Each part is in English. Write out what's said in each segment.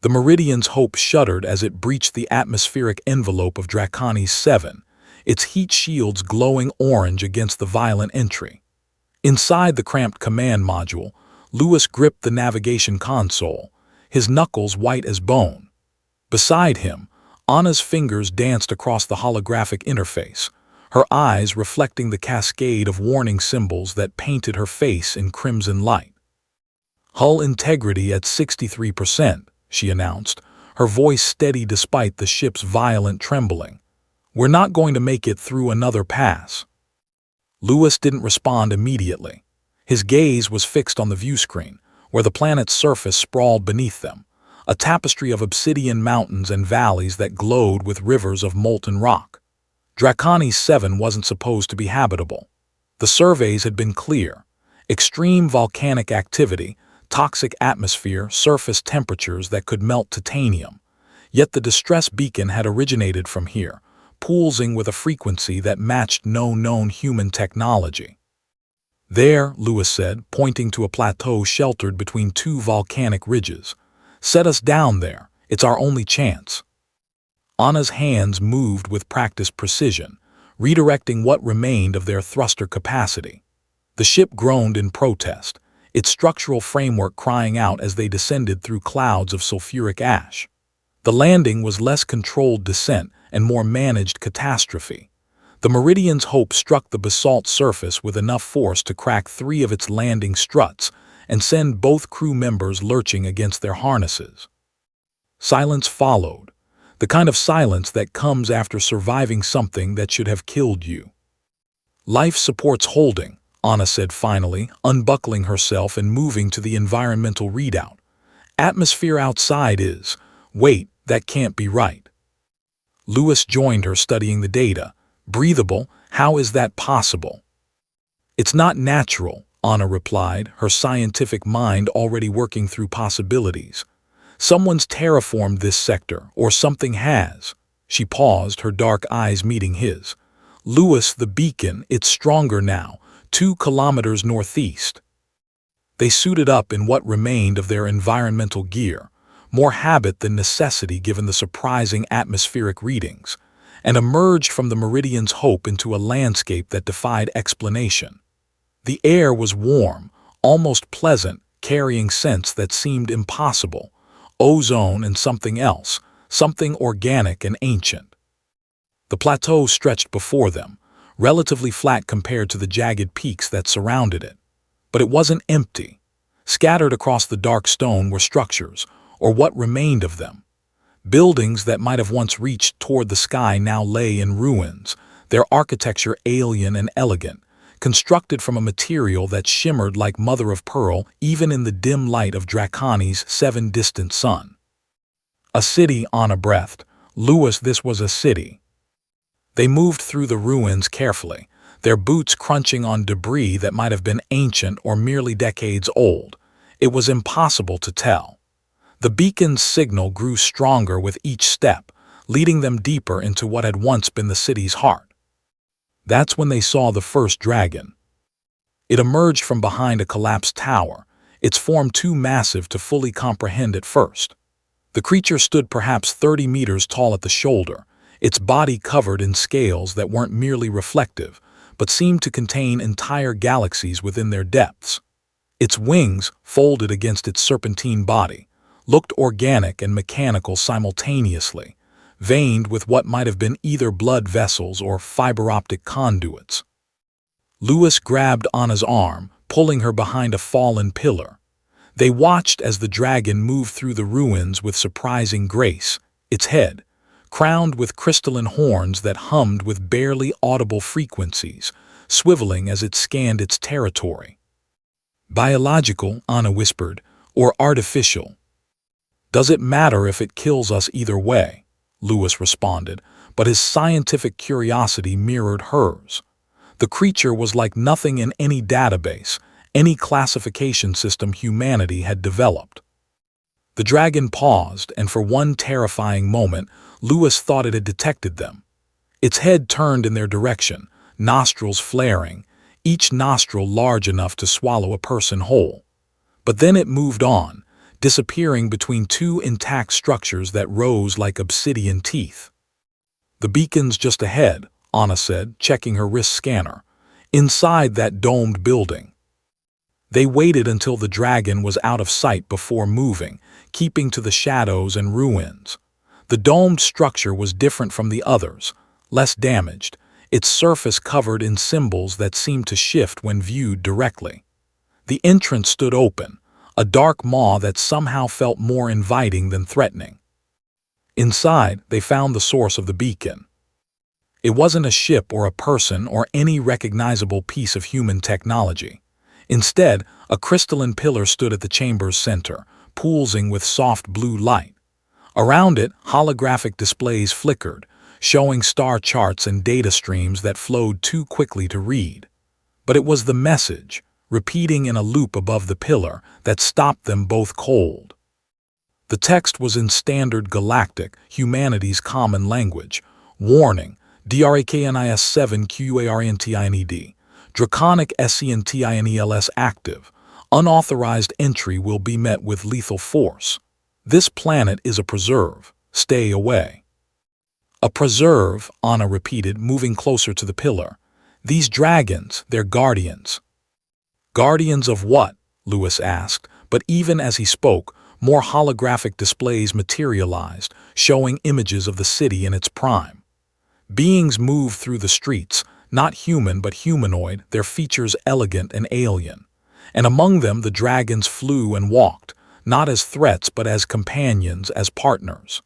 The Meridian's Hope shuddered as it breached the atmospheric envelope of Draconis 7, its heat shields glowing orange against the violent entry. Inside the cramped command module, Lewis gripped the navigation console, his knuckles white as bone. Beside him, Anna's fingers danced across the holographic interface, her eyes reflecting the cascade of warning symbols that painted her face in crimson light. "Hull integrity at 63%, she announced, her voice steady despite the ship's violent trembling. "We're not going to make it through another pass." Lewis didn't respond immediately. His gaze was fixed on the viewscreen, where the planet's surface sprawled beneath them, a tapestry of obsidian mountains and valleys that glowed with rivers of molten rock. Draconis 7 wasn't supposed to be habitable. The surveys had been clear: extreme volcanic activity, toxic atmosphere, surface temperatures that could melt titanium. Yet the distress beacon had originated from here, pulsing with a frequency that matched no known human technology. "There," Lewis said, pointing to a plateau sheltered between two volcanic ridges. "Set us down there. It's our only chance." Anna's hands moved with practiced precision, redirecting what remained of their thruster capacity. The ship groaned in protest, its structural framework crying out as they descended through clouds of sulfuric ash. The landing was less controlled descent and more managed catastrophe. The Meridian's Hope struck the basalt surface with enough force to crack 3 of its landing struts and send both crew members lurching against their harnesses. Silence followed, the kind of silence that comes after surviving something that should have killed you. "Life support's holding," Anna said finally, unbuckling herself and moving to the environmental readout. "Atmosphere outside is, wait, that can't be right." Lewis joined her, studying the data. "Breathable, how is that possible?" "It's not natural," Anna replied, her scientific mind already working through possibilities. "Someone's terraformed this sector, or something has." She paused, her dark eyes meeting his. "Lewis, the beacon, it's stronger now, 2 kilometers northeast." They suited up in what remained of their environmental gear, more habit than necessity given the surprising atmospheric readings, and emerged from the Meridian's Hope into a landscape that defied explanation. The air was warm, almost pleasant, carrying scents that seemed impossible: ozone and something else, something organic and ancient. The plateau stretched before them, relatively flat compared to the jagged peaks that surrounded it. But it wasn't empty. Scattered across the dark stone were structures, or what remained of them. Buildings that might have once reached toward the sky now lay in ruins, their architecture alien and elegant, constructed from a material that shimmered like mother of pearl even in the dim light of Draconis' 7 distant sun. "A city," Anna breathed. "Lewis, this was a city." They moved through the ruins carefully, their boots crunching on debris that might have been ancient or merely decades old. It was impossible to tell. The beacon's signal grew stronger with each step, leading them deeper into what had once been the city's heart. That's when they saw the first dragon. It emerged from behind a collapsed tower, its form too massive to fully comprehend at first. The creature stood perhaps 30 meters tall at the shoulder, its body covered in scales that weren't merely reflective, but seemed to contain entire galaxies within their depths. Its wings, folded against its serpentine body, looked organic and mechanical simultaneously, veined with what might have been either blood vessels or fiber-optic conduits. Lewis grabbed Anna's arm, pulling her behind a fallen pillar. They watched as the dragon moved through the ruins with surprising grace, its head, crowned with crystalline horns that hummed with barely audible frequencies, swiveling as it scanned its territory. "Biological," Anna whispered, "or artificial?" "Does it matter if it kills us either way?" Lewis responded, but his scientific curiosity mirrored hers. The creature was like nothing in any database, any classification system humanity had developed. The dragon paused, and for one terrifying moment, Lewis thought it had detected them. Its head turned in their direction, nostrils flaring, each nostril large enough to swallow a person whole. But then it moved on, disappearing between two intact structures that rose like obsidian teeth. "The beacon's just ahead," Anna said, checking her wrist scanner. "Inside that domed building." They waited until the dragon was out of sight before moving, keeping to the shadows and ruins. The domed structure was different from the others, less damaged, its surface covered in symbols that seemed to shift when viewed directly. The entrance stood open, a dark maw that somehow felt more inviting than threatening. Inside, they found the source of the beacon. It wasn't a ship or a person or any recognizable piece of human technology. Instead, a crystalline pillar stood at the chamber's center, pulsing with soft blue light. Around it, holographic displays flickered, showing star charts and data streams that flowed too quickly to read. But it was the message, repeating in a loop above the pillar, that stopped them both cold. The text was in standard galactic, humanity's common language. "Warning, DRAKNIS 7 QARNTINED. Draconic SCNTINELS active. Unauthorized entry will be met with lethal force. This planet is a preserve. Stay away." "A preserve," Anna repeated, moving closer to the pillar. "These dragons, they're guardians." "Guardians of what?" Lewis asked, but even as he spoke, more holographic displays materialized, showing images of the city in its prime. Beings moved through the streets, not human but humanoid, their features elegant and alien. And among them the dragons flew and walked, not as threats but as companions, as partners.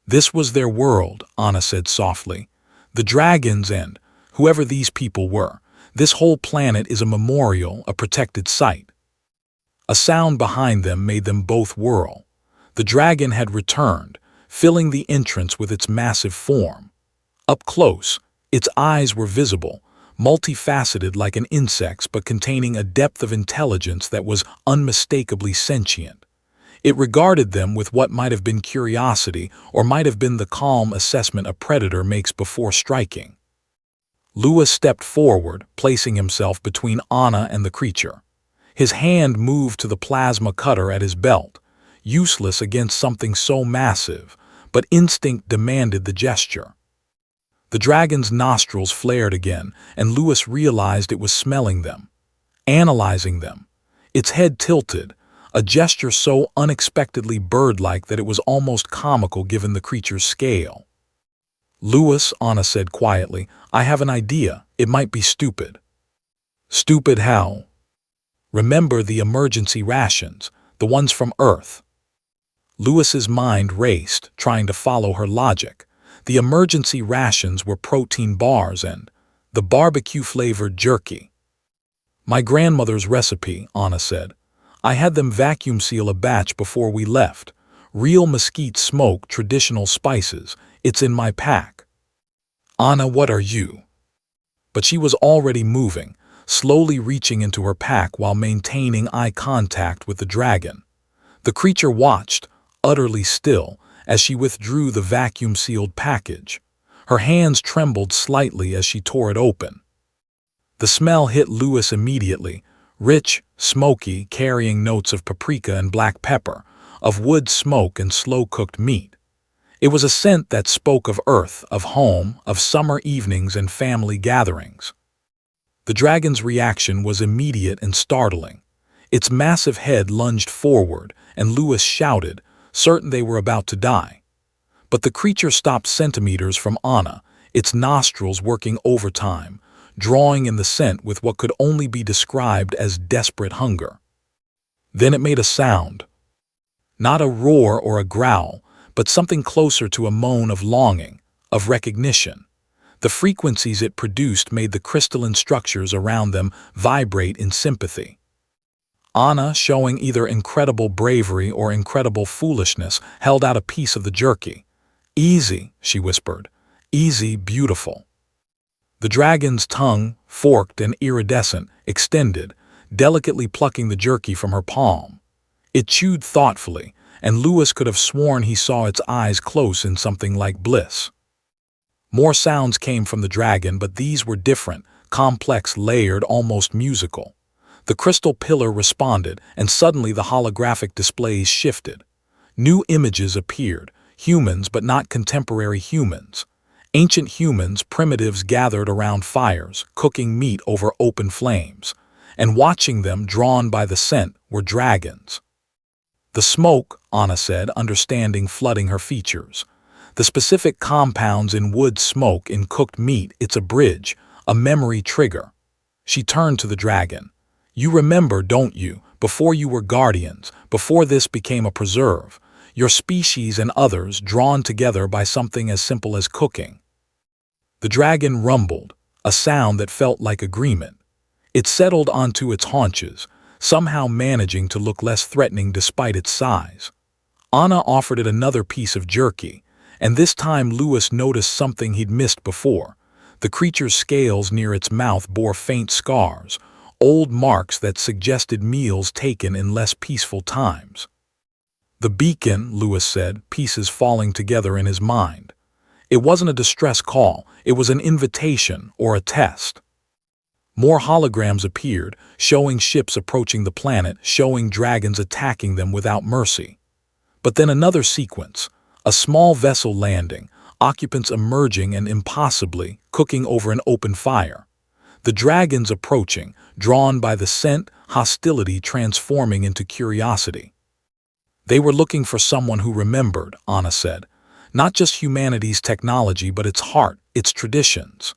"This was their world," Anna said softly. "The dragons and whoever these people were. This whole planet is a memorial, a protected site." A sound behind them made them both whirl. The dragon had returned, filling the entrance with its massive form. Up close, its eyes were visible, multifaceted like an insect's but containing a depth of intelligence that was unmistakably sentient. It regarded them with what might have been curiosity or might have been the calm assessment a predator makes before striking. Lewis stepped forward, placing himself between Anna and the creature. His hand moved to the plasma cutter at his belt, useless against something so massive, but instinct demanded the gesture. The dragon's nostrils flared again, and Lewis realized it was smelling them, analyzing them. Its head tilted, a gesture so unexpectedly bird-like that it was almost comical given the creature's scale. "Lewis," Anna said quietly, "I have an idea. It might be stupid." "Stupid how?" "Remember the emergency rations, the ones from Earth." Lewis's mind raced, trying to follow her logic. The emergency rations were protein bars and the barbecue-flavored jerky. "My grandmother's recipe," Anna said. "I had them vacuum seal a batch before we left. Real mesquite smoke, traditional spices. It's in my pack." "Anna, what are you?" But she was already moving, slowly reaching into her pack while maintaining eye contact with the dragon. The creature watched, utterly still, as she withdrew the vacuum-sealed package. Her hands trembled slightly as she tore it open. The smell hit Lewis immediately, rich, smoky, carrying notes of paprika and black pepper, of wood smoke and slow-cooked meat. It was a scent that spoke of earth, of home, of summer evenings and family gatherings. The dragon's reaction was immediate and startling. Its massive head lunged forward, and Lewis shouted, certain they were about to die. But the creature stopped centimeters from Anna, its nostrils working overtime, drawing in the scent with what could only be described as desperate hunger. Then it made a sound. Not a roar or a growl, but something closer to a moan of longing, of recognition. The frequencies it produced made the crystalline structures around them vibrate in sympathy. Anna, showing either incredible bravery or incredible foolishness, held out a piece of the jerky. "Easy," she whispered. "Easy, beautiful." The dragon's tongue, forked and iridescent, extended, delicately plucking the jerky from her palm. It chewed thoughtfully, and Lewis could have sworn he saw its eyes close in something like bliss. More sounds came from the dragon, but these were different, complex, layered, almost musical. The crystal pillar responded, and suddenly the holographic displays shifted. New images appeared, humans but not contemporary humans. Ancient humans, primitives gathered around fires, cooking meat over open flames. And watching them, drawn by the scent, were dragons. The smoke, Anna said, understanding flooding her features. The specific compounds in wood smoke in cooked meat, it's a bridge, a memory trigger. She turned to the dragon. You remember, don't you, before you were guardians, before this became a preserve, your species and others drawn together by something as simple as cooking. The dragon rumbled, a sound that felt like agreement. It settled onto its haunches, somehow managing to look less threatening despite its size. Anna offered it another piece of jerky, and this time Louis noticed something he'd missed before. The creature's scales near its mouth bore faint scars, old marks that suggested meals taken in less peaceful times. The beacon, Louis said, pieces falling together in his mind. It wasn't a distress call, it was an invitation or a test. More holograms appeared, showing ships approaching the planet, showing dragons attacking them without mercy. But then another sequence, a small vessel landing, occupants emerging and impossibly cooking over an open fire. The dragons approaching, drawn by the scent, hostility transforming into curiosity. They were looking for someone who remembered, Anna said, not just humanity's technology but its heart, its traditions.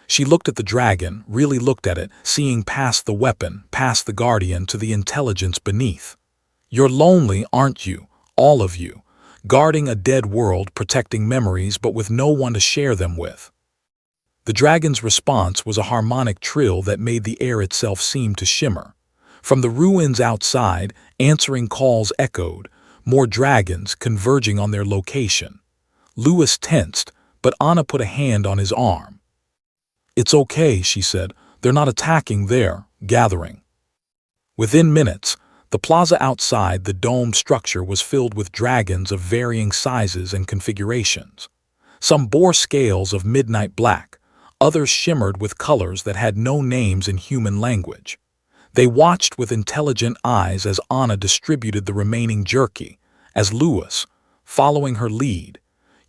She looked at the dragon, really looked at it, seeing past the weapon, past the guardian, to the intelligence beneath. You're lonely, aren't you, all of you, guarding a dead world, protecting memories but with no one to share them with. The dragon's response was a harmonic trill that made the air itself seem to shimmer. From the ruins outside, answering calls echoed, more dragons converging on their location. Louis tensed, but Anna put a hand on his arm. It's okay, she said. They're not attacking, they're gathering. Within minutes, the plaza outside the domed structure was filled with dragons of varying sizes and configurations. Some bore scales of midnight black, others shimmered with colors that had no names in human language. They watched with intelligent eyes as Anna distributed the remaining jerky, as Louis, following her lead,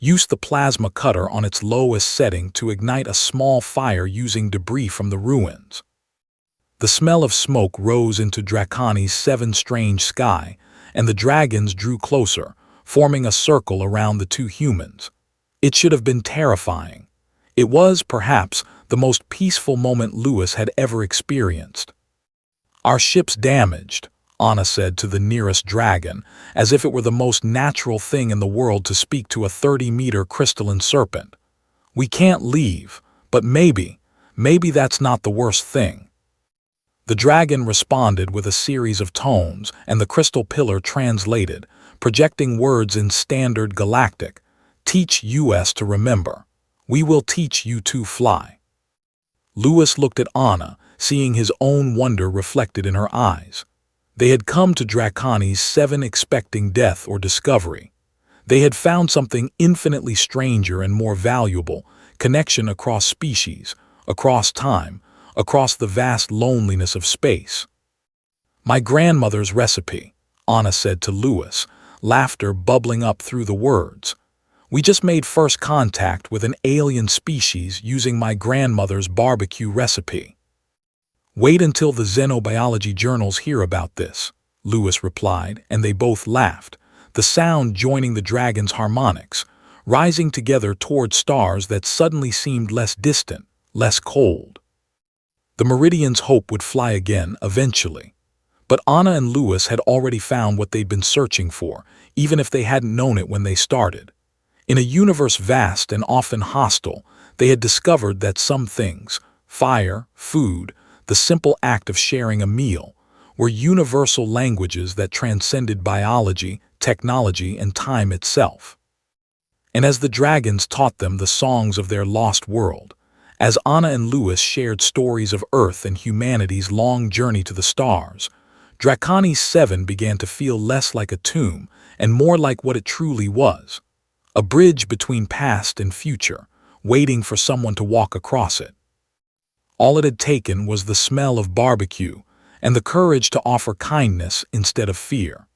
used the plasma cutter on its lowest setting to ignite a small fire using debris from the ruins. The smell of smoke rose into Draconi's seven strange sky, and the dragons drew closer, forming a circle around the two humans. It should have been terrifying. It was, perhaps, the most peaceful moment Louis had ever experienced. Our ship's damaged, Anna said to the nearest dragon, as if it were the most natural thing in the world to speak to a 30-meter crystalline serpent. We can't leave, but maybe that's not the worst thing. The dragon responded with a series of tones, and the crystal pillar translated, projecting words in standard galactic. Teach us to remember. We will teach you to fly. Louis looked at Anna, seeing his own wonder reflected in her eyes. They had come to Draconi's 7 expecting death or discovery. They had found something infinitely stranger and more valuable, connection across species, across time, across the vast loneliness of space. My grandmother's recipe, Anna said to Louis, laughter bubbling up through the words. We just made first contact with an alien species using my grandmother's barbecue recipe. Wait until the xenobiology journals hear about this, Louis replied, and they both laughed, the sound joining the dragon's harmonics, rising together toward stars that suddenly seemed less distant, less cold. The Meridian's hope would fly again, eventually. But Anna and Louis had already found what they'd been searching for, even if they hadn't known it when they started. In a universe vast and often hostile, they had discovered that some things, fire, food, the simple act of sharing a meal, were universal languages that transcended biology, technology, and time itself. And as the dragons taught them the songs of their lost world, as Anna and Louis shared stories of Earth and humanity's long journey to the stars, Draconi's 7 began to feel less like a tomb and more like what it truly was, a bridge between past and future, waiting for someone to walk across it. All it had taken was the smell of barbecue, and the courage to offer kindness instead of fear.